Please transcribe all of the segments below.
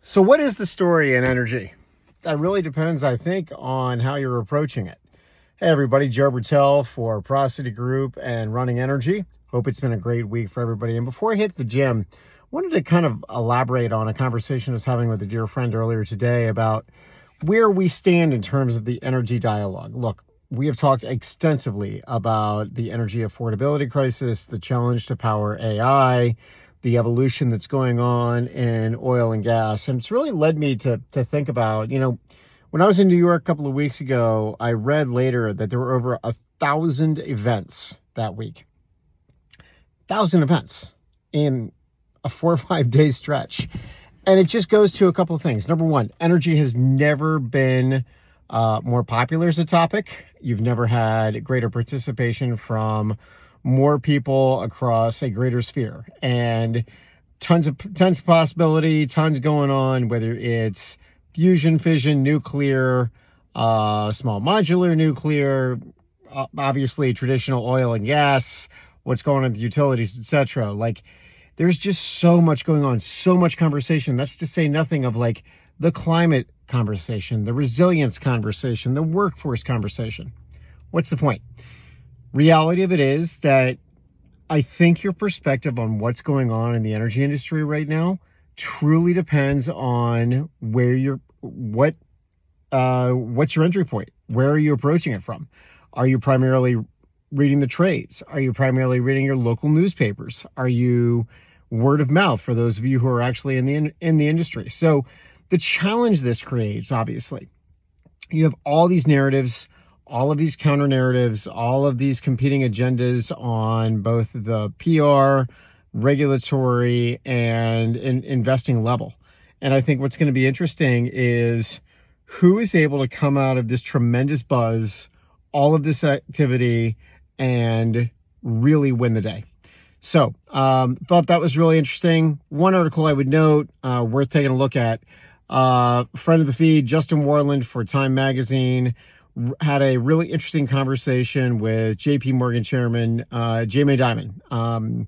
So what is the story in energy? That really depends, I think, on how you're approaching it. Hey everybody, Joe Bertel for Prosody Group and Running Energy. Hope it's been a great week for everybody. And before I hit the gym, I wanted to kind of elaborate on a conversation I was having with a dear friend earlier today about where we stand in terms of the energy dialogue. Look, we have talked extensively about the energy affordability crisis, the challenge to power AI, the evolution that's going on in oil and gas. And it's really led me to think about, when I was in New York a couple of weeks ago, I read later that there were over 1,000 events that week. 1,000 events in a 4 or 5 day stretch. And it just goes to a couple of things. Number one, energy has never been more popular as a topic. You've never had greater participation from more people across a greater sphere, and tons of possibility, tons going on, whether it's fusion, fission, nuclear, small modular nuclear, obviously traditional oil and gas, what's going on with the utilities, etc. Like, there's just so much going on, so much conversation. That's to say nothing of like the climate conversation, the resilience conversation, the workforce conversation. What's the point? Reality of it is that I think your perspective on what's going on in the energy industry right now truly depends on what's your entry point? Where are you approaching it from? Are you primarily reading the trades? Are you primarily reading your local newspapers? Are you word of mouth for those of you who are actually in the industry? So the challenge this creates, obviously, you have all these narratives, all of these counter narratives, all of these competing agendas on both the PR, regulatory, and investing level. And I think what's going to be interesting is who is able to come out of this tremendous buzz, all of this activity, and really win the day. So thought that was really interesting. One article I would note, worth taking a look at, friend of the feed, Justin Warland for Time Magazine, had a really interesting conversation with JP Morgan chairman, Jamie Dimon.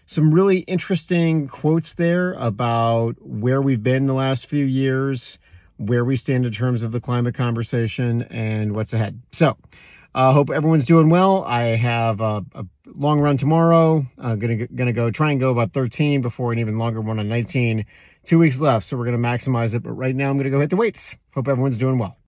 Some really interesting quotes there about where we've been the last few years, where we stand in terms of the climate conversation, and what's ahead. So hope everyone's doing well. I have a long run tomorrow. Gonna go try and go about 13 before an even longer one on 19. 2 weeks left, so we're gonna maximize it. But right now I'm gonna go hit the weights. Hope everyone's doing well.